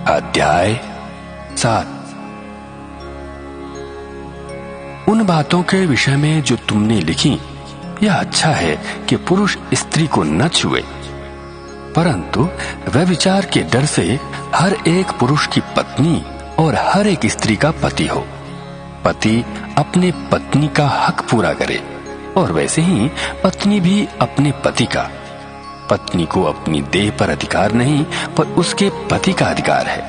अध्याय 7। उन बातों के विषय में जो तुमने लिखी, यह अच्छा है कि पुरुष स्त्री को न छुए, परंतु व्यभिचार के डर से हर एक पुरुष की पत्नी और हर एक स्त्री का पति हो। पति अपने पत्नी का हक पूरा करे और वैसे ही पत्नी भी अपने पति का। पत्नी को अपनी देह पर अधिकार नहीं, पर उसके पति का अधिकार है।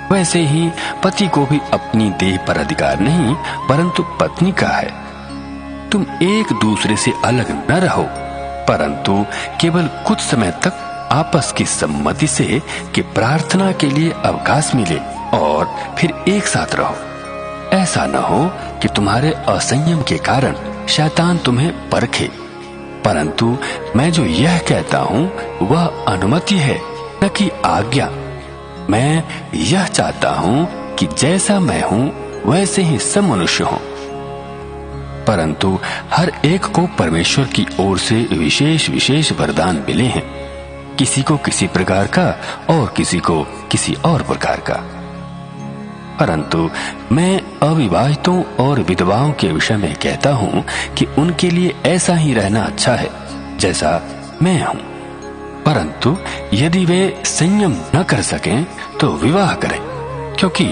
वैसे ही पति को भी अपनी देह पर अधिकार नहीं, परंतु पत्नी का है। तुम एक दूसरे से अलग न रहो, परंतु केवल कुछ समय तक आपस की सम्मति से कि प्रार्थना के लिए अवकाश मिले और फिर एक साथ रहो। ऐसा न हो कि तुम्हारे असंयम के कारण शैतान तुम्हें परखे। परंतु मैं जो यह कहता हूँ वह अनुमति है, न कि आज्ञा। मैं यह चाहता हूँ कि जैसा मैं हूँ वैसे ही सब मनुष्य हों, परंतु हर एक को परमेश्वर की ओर से विशेष विशेष वरदान मिले हैं, किसी को किसी प्रकार का और किसी को किसी और प्रकार का। परंतु मैं अविवाहितों और विधवाओं के विषय में कहता हूँ कि उनके लिए ऐसा ही रहना अच्छा है जैसा मैं हूँ। परंतु यदि वे संयम न कर सकें तो विवाह करें, क्योंकि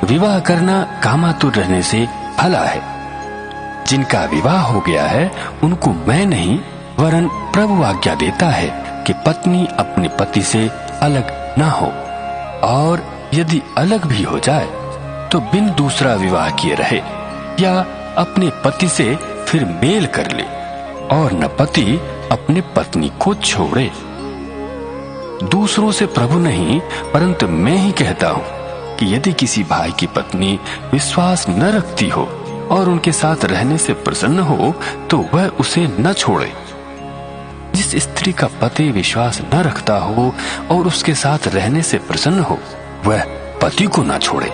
विवाह करना कामातुर रहने से भला है। जिनका विवाह हो गया है उनको मैं नहीं, वरन प्रभु आज्ञा देता है कि पत्नी अपने पति से अलग न हो, और यदि अलग भी हो जाए तो बिन दूसरा विवाह किए रहे, या अपने पति से फिर मेल कर ले, और न पति अपने पत्नी को छोड़े। दूसरों से प्रभु नहीं, परंतु मैं ही कहता हूँ कि यदि किसी भाई की पत्नी विश्वास न रखती हो और उनके साथ रहने से प्रसन्न हो, तो वह उसे न छोड़े। जिस स्त्री का पति विश्वास न रखता हो और उसके साथ रहने से प्रसन्न हो, वह पति को न छोड़े,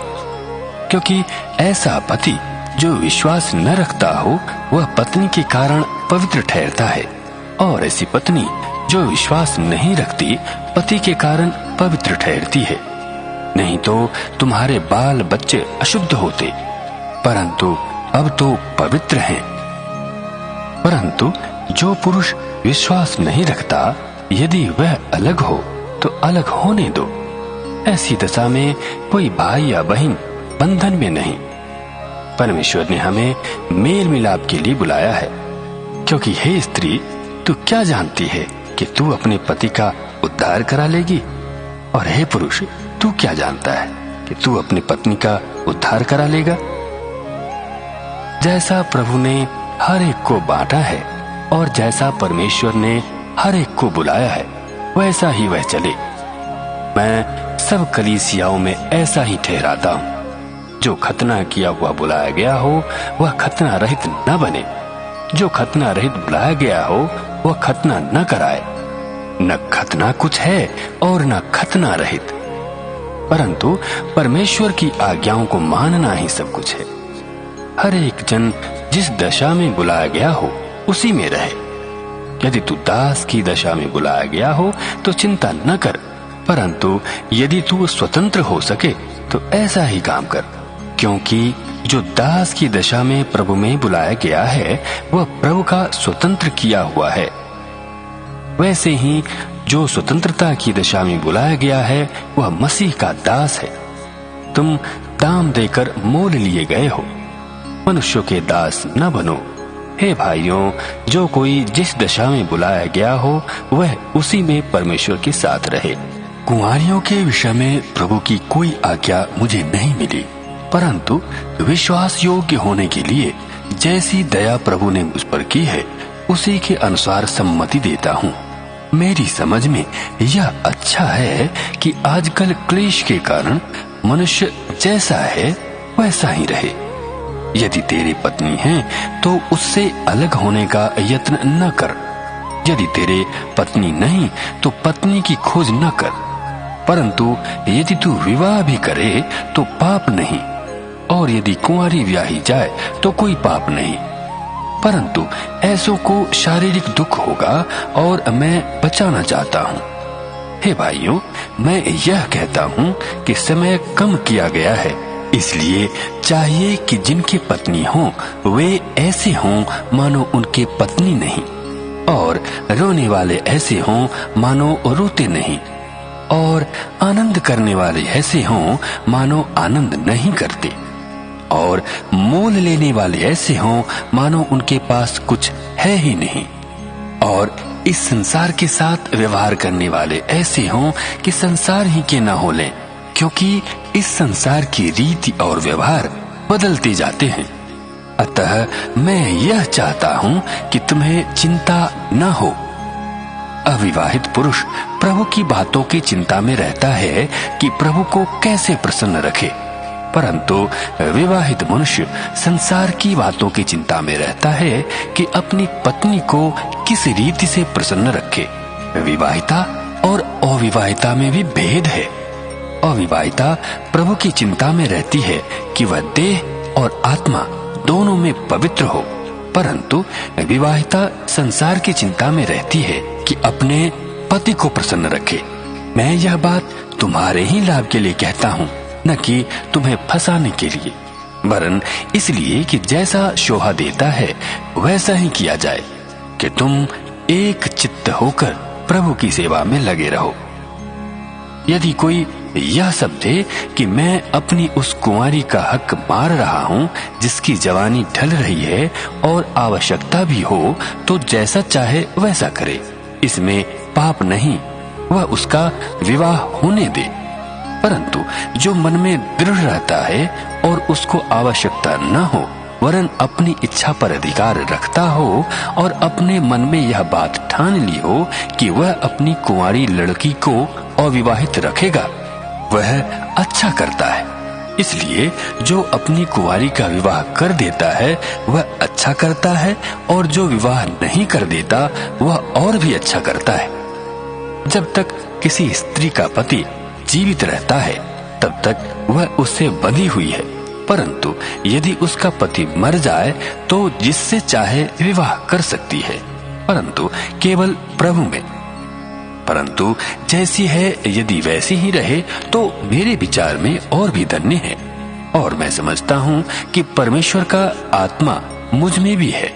क्योंकि ऐसा पति जो विश्वास न रखता हो वह पत्नी के कारण पवित्र ठहरता है, और ऐसी पत्नी जो विश्वास नहीं रखती पति के कारण पवित्र ठहरती है। नहीं तो तुम्हारे बाल बच्चे अशुद्ध होते, परंतु अब तो पवित्र हैं। परंतु जो पुरुष विश्वास नहीं रखता, यदि वह अलग हो तो अलग होने दो। ऐसी दशा में कोई भाई या बहन बंधन में नहीं। परमेश्वर ने हमें मेल मिलाप के लिए बुलाया है, क्योंकि हे स्त्री, तू क्या जानती है कि तू अपने पति का उद्धार करा लेगी, और हे पुरुष, तू क्या जानता है कि तू अपनी पत्नी का उद्धार करा लेगा। जैसा प्रभु ने हर एक को बांटा है और जैसा परमेश्वर ने हर एक को बुलाया है, वैसा ही वह चले। मैं सब कलीसियाओं में ऐसा ही ठहराता हूँ। जो खतना किया हुआ बुलाया गया हो वह खतना रहित न बने, जो खतना रहित बुलाया गया हो वह खतना न कराए। न खतना कुछ है और न खतना रहित, परंतु परमेश्वर की आज्ञाओं को मानना ही सब कुछ है। हर एक जन जिस दशा में बुलाया गया हो उसी में रहे। यदि तू दास की दशा में बुलाया गया हो तो चिंता न कर, परंतु यदि तू स्वतंत्र हो सके तो ऐसा ही काम कर, क्योंकि जो दास की दशा में प्रभु में बुलाया गया है वह प्रभु का स्वतंत्र किया हुआ है। वैसे ही जो स्वतंत्रता की दशा में बुलाया गया है वह मसीह का दास है। तुम दाम देकर मोल लिए गए हो, मनुष्यों के दास न बनो। हे भाइयों, जो कोई जिस दशा में बुलाया गया हो वह उसी में परमेश्वर के साथ रहे। कुंवारियों के विषय में प्रभु की कोई आज्ञा मुझे नहीं मिली, परंतु विश्वास योग्य होने के लिए जैसी दया प्रभु ने मुझ पर की है उसी के अनुसार सम्मति देता हूँ। मेरी समझ में यह अच्छा है कि आजकल क्लेश के कारण मनुष्य जैसा है वैसा ही रहे। यदि तेरी पत्नी है तो उससे अलग होने का यत्न न कर। यदि तेरे पत्नी नहीं तो पत्नी की खोज न कर, परंतु यदि तू विवाह भी करे तो पाप नहीं, और यदि कुंवारी ब्याही जाए तो कोई पाप नहीं। परंतु ऐसों को शारीरिक दुख होगा और मैं बचाना चाहता हूँ। हे भाइयों, मैं यह कहता हूँ कि समय कम किया गया है, इसलिए चाहिए कि जिनके पत्नी हो वे ऐसे हों मानो उनके पत्नी नहीं, और रोने वाले ऐसे हों मानो रोते नहीं, और आनंद करने वाले ऐसे हों मानो आनंद नहीं करते, और मोल लेने वाले ऐसे हों मानो उनके पास कुछ है ही नहीं, और इस संसार के साथ व्यवहार करने वाले ऐसे हों कि संसार ही के न हो लें, क्योंकि इस संसार की रीति और व्यवहार बदलते जाते हैं। अतः मैं यह चाहता हूँ कि तुम्हें चिंता न हो। अविवाहित पुरुष प्रभु की बातों की चिंता में रहता है कि प्रभु को कैसे प्रसन्न रखे, परंतु विवाहित मनुष्य संसार की बातों की चिंता में रहता है कि अपनी पत्नी को किस रीति से प्रसन्न रखे। विवाहिता और अविवाहिता में भी भेद है। अविवाहिता प्रभु की चिंता में रहती है कि वह देह और आत्मा दोनों में पवित्र हो, परंतु विवाहिता संसार की चिंता में रहती है कि अपने पति को प्रसन्न रखे। मैं यह बात तुम्हारे ही लाभ के लिए कहता हूँ, न कि तुम्हें फंसाने के लिए, वरन इसलिए कि जैसा शोभा देता है वैसा ही किया जाए, कि तुम एक चित्त होकर प्रभु की सेवा में लगे रहो। यदि कोई यह समझे कि मैं अपनी उस कुंवारी का हक मार रहा हूँ जिसकी जवानी ढल रही है और आवश्यकता भी हो, तो जैसा चाहे वैसा करे, इसमें पाप नहीं, वह उसका विवाह होने दे। परंतु जो मन में दृढ़ रहता है और उसको आवश्यकता न हो, वरन अपनी इच्छा पर अधिकार रखता हो और अपने मन में यह बात ठान ली हो कि वह अपनी कुंवारी लड़की को अविवाहित रखेगा, वह अच्छा करता है। इसलिए जो अपनी कुंवारी का विवाह कर देता है वह अच्छा करता है, और जो विवाह नहीं कर देता वह और भी अच्छा करता है। जब तक किसी स्त्री का पति जीवित रहता है तब तक वह उससे बंधी हुई है, परंतु यदि उसका पति मर जाए तो जिससे चाहे विवाह कर सकती है, परंतु केवल प्रभु में। परंतु जैसी है यदि वैसी ही रहे तो मेरे विचार में और भी धन्य है। और मैं समझता हूँ कि परमेश्वर का आत्मा मुझ में भी है।